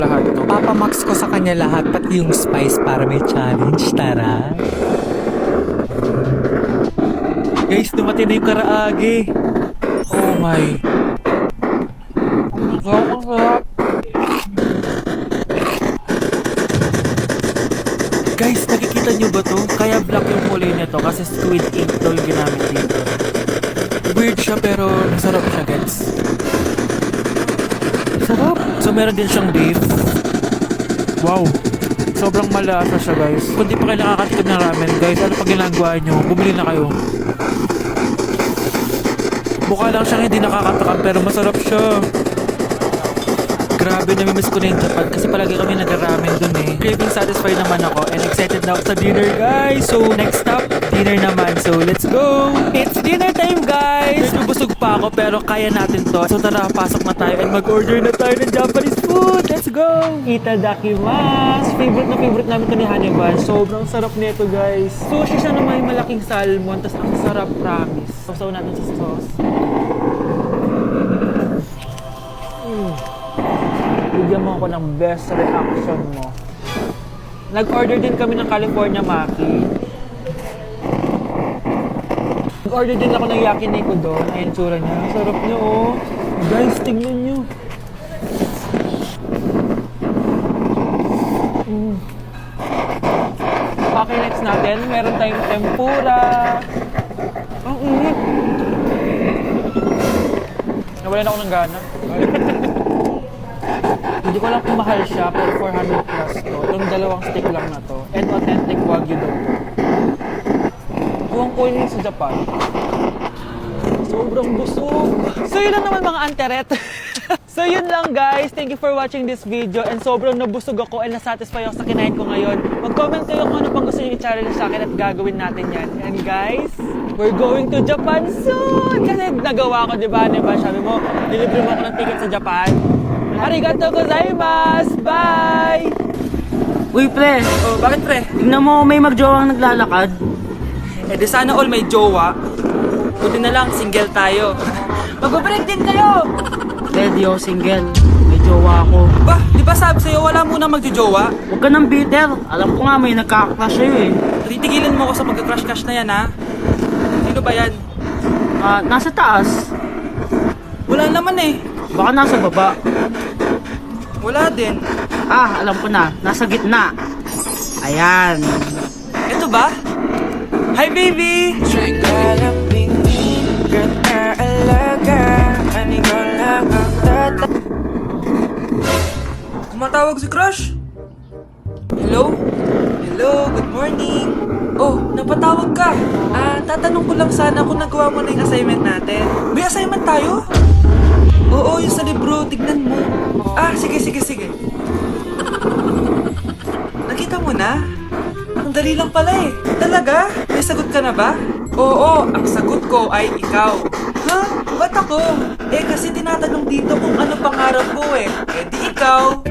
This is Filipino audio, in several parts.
lahat to. Papamax ko sa kanya lahat, pati yung spice para may challenge. Tara. Guys, dumating na yung karaage. Oh my. Ang sarap. Guys, nakikita nyo ba to? Kaya black yung kulay nito kasi squid ink daw yung ginamit dito. Weird siya pero masarap siya, guys. Sarap. So meron din siyang beef. Wow. Sobrang malasa siya, guys. Kung di pa kayo nakakatikim ng ramen, guys, ano pa ginagawa nyo? Bumili na kayo. Mukha lang siyang hindi nakakatakam pero masarap siya. Grabe, namimiss ko na yung Japan kasi palagi kami nag-ramen dun eh. Craving satisfied naman ako and excited na ako sa dinner, guys. So next stop, dinner naman. So let's go! It's dinner time, guys! Busog pa ako pero kaya natin to. So tara, pasok na tayo and mag-order na tayo ng Japanese food. Let's go! Itadakimasu! Favorite namin ito ni Hannibal. Sobrang sarap nito, guys. Sushi siya na may malaking salmon. Tapos ang sarap, promise. Sausaw natin sa sauce. Bigyan mo ako ng best reaction mo. Nag-order din kami ng California Maki. Nag-order din ako ng yakiniku doon. Ayun tsura niya. Ang sarap niya, oh. Guys, tingnan niyo. Okay, next natin. Meron tayong tempura. Ang init. Nawalan ako ng gana. Hindi ko alam kung mahal siya, pero 400 plus to. Yung dalawang stick lang na to. And authentic Wagyu daw to. Kuwang ko yun sa Japan. Sobrang busog. So yun lang naman mga anteret. So yun lang, guys. Thank you for watching this video. And sobrang nabusog ako and nasatisfy ako sa kinain ko ngayon. Mag-comment kayo kung ano pang gusto nyo i-challenge sa akin at gagawin natin yan. And guys, we're going to Japan soon! Kasi nagawa ko, diba? Sabi mo, nilibre mo ako ng ticket sa Japan. Arigatou gozaimasu! Bye! Uy, pre. Oh, bakit pre? Tignan mo, may magjowang naglalakad. Eh di sana all may jowa. Buti na lang, single tayo. Mag-break din kayo! Ready ako single. May jowa ako. Ba, di ba sabi sa'yo wala muna magjojowa? Huwag ka nang bitter. Alam ko nga may nagkakakrush sa'yo eh. Titigilin mo ako sa magka-crush-crush na yan, ha? Sino ba yan? Nasa taas. Wala naman eh. Baka nasa baba. Wala din. Alam ko na. Nasa gitna. Ayan. Ito ba? Hi, baby! Tumatawag si Crush. Hello? Hello, good morning. Oh, napatawag ka. Tatanong ko lang sana kung nagawa mo na yung assignment natin. May assignment tayo? Oo, yung sa libro. Tignan mo. Sige. Nakita mo na? Ang dali lang pala eh. Talaga? May sagot ka na ba? Oo, ang sagot ko ay ikaw. Ha? Ba't ako? Eh kasi tinatanong dito kung ano pangarap ko eh. Eh di ikaw.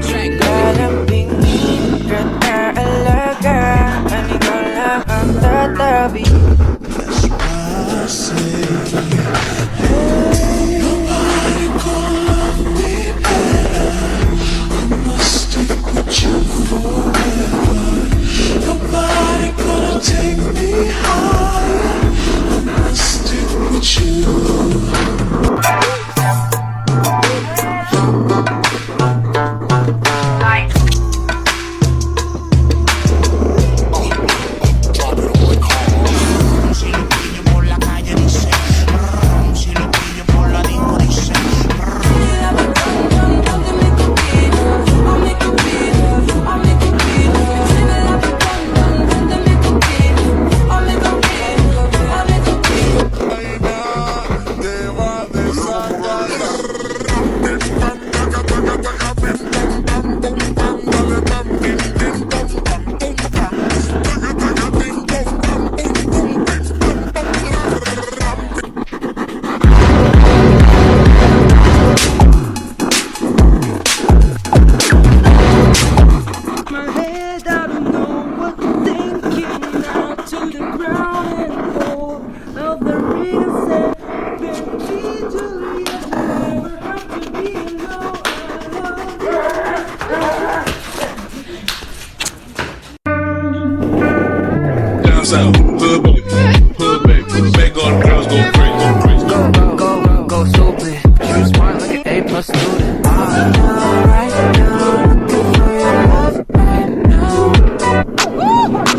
south. Hood baby, hood baby. Make all the girls go crazy, go crazy. Go stupid. You smart like an A+ student.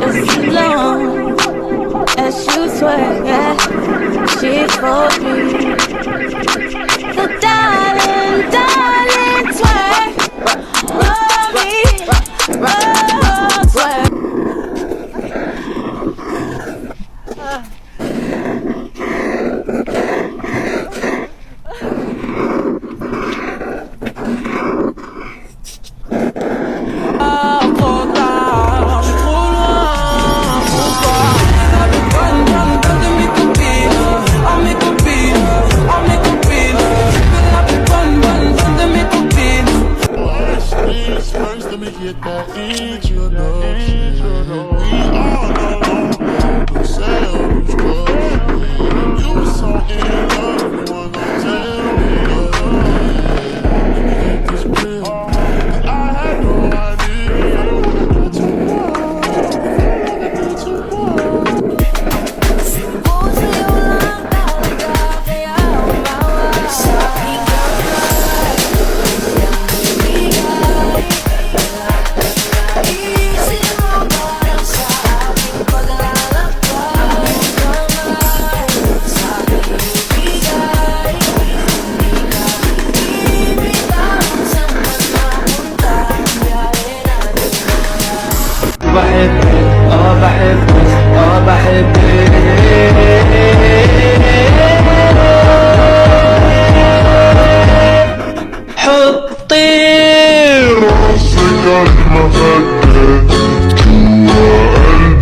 As long as you swear she for me. So darling, darling, swear for me. Oh, swear. First, let me get that introduction. We all know ourselves, you were so in love, you wanna tell me let me get this real. I had no idea. Too much,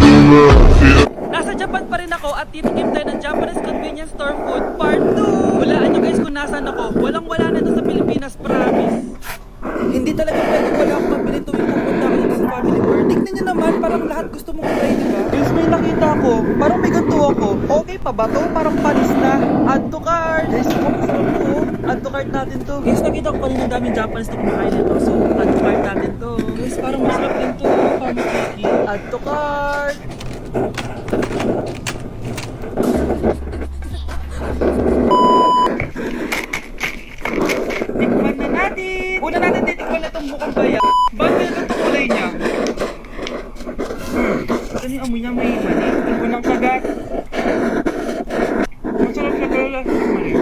too much. Nasa Japan pa rin ako at titikim tayo ng Japanese convenience store food part 2. Walaan nyo guys kung nasan ako. Walang-wala na ito sa Pilipinas, promise. Hindi talaga pwedeng wala akong mabili tuwing pupunta ako dito sa Family Mart. Tignan nyo naman, parang lahat gusto mong try, diba? Guys, may nakita ko. Parang may ganito ako. Okay pa ba to? Parang panis na. Add to cart. Guys, masarap to. Add to cart natin to. Guys, nakita ko kanina daming Japanese na kumakain nito. So, add to cart natin to. Guys, parang masarap din to. Family cookie. Add to cart. Tikman na natin! Una natin titikman na itong mukhang baya. Bakit kaya ganito kulay niya? Ano yung amoy niya? May mani. Ang unang kagat. Masarap siya pero lasa siya mani.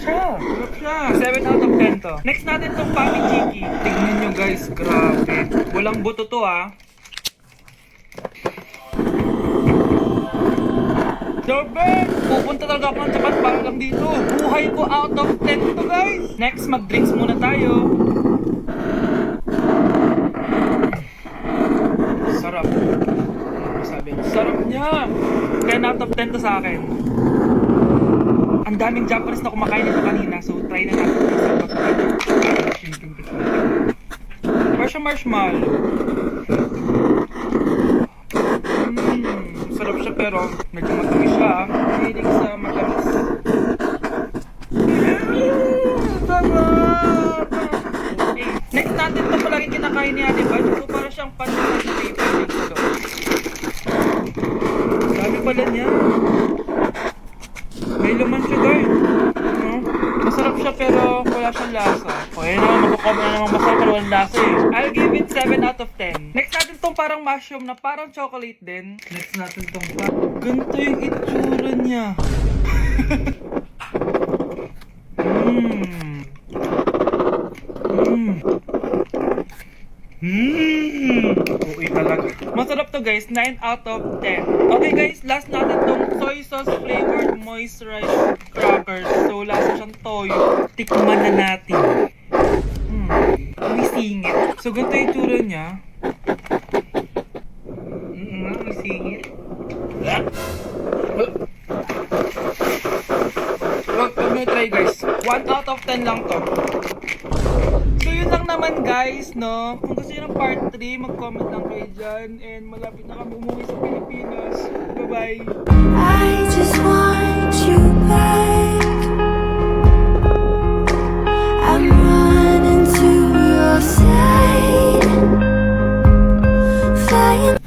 Sarap siya. 7 out of 10 to. Next natin itong Pami Chiki. Tignan nyo guys, grabe. Walang buto to ah. Sorbet! Pupunta talaga ako ng Japan para lang dito. Buhay ko out of 10 to guys. Next, mag-drinks muna tayo. Sarap. Ano sabi? Sarap niya. 10 out of 10 to sa akin. Ang daming Japanese na kumakain nito kanina. So, try na natin. Marshmallow. Sarap siya pero medyo matamis siya. Mahilig sa matamis. Okay. Next natin ito palagi kinakain ni Ate Bad. So para siyang pancit na paper dito. Sabi pala niya. May laman siya guys. No? Masarap siya pero wala siyang lasa. O yan naman, magkukomment na naman masarap pero walang lasa eh. I'll give it 7 out of 10. Next natin itong parang mushroom na parang chocolate din. Next natin itong ganito yung itsura niya. Okay talaga. Masarap to guys, 9 out of 10. Okay guys, last natin itong soy sauce flavored moisturized crackers. So lasa siyang toyo. Tikman na natin. May singit. So ganito yung itsura niya. May singit. Wag may try guys. 1 out of 10 lang to. So yun lang naman guys, no? Kung gusto nyo ng part 3, mag-comment lang kayo dyan. And malapit na kami umuwi sa Pilipinas. Bye-bye! I just want you back. I'm running to your side, flying.